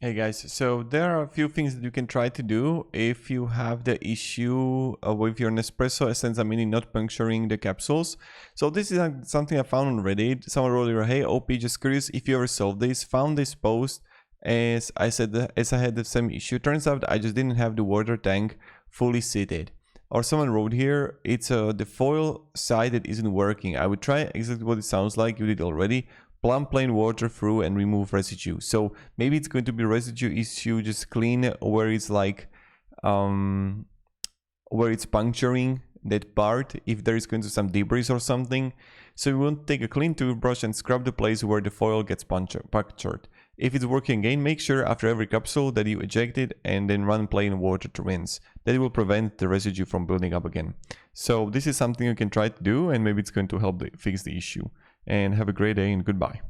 Hey guys, so there are a few things that you can try to do if you have the issue with your Nespresso Essenza meaning not puncturing the capsules. So this is something I found on Reddit. Someone wrote here, hey OP, just curious if you ever solved this. Found this post as I said, as I had the same issue. Turns out I just didn't have the water tank fully seated. Or someone wrote here, it's the foil side that isn't working. I would try exactly what it sounds like. You did already. Plumb plain water through and remove residue. So maybe it's going to be residue issue. Just clean where it's like where it's puncturing that part, if there is going to be some debris or something. So you want to take a clean toothbrush and scrub the place where the foil gets punctured. If it's working again, make sure after every capsule that you eject it and then run plain water to rinse. That will prevent the residue from building up again. So this is something you can try to do, and maybe it's going to help fix the issue. And have a great day and goodbye.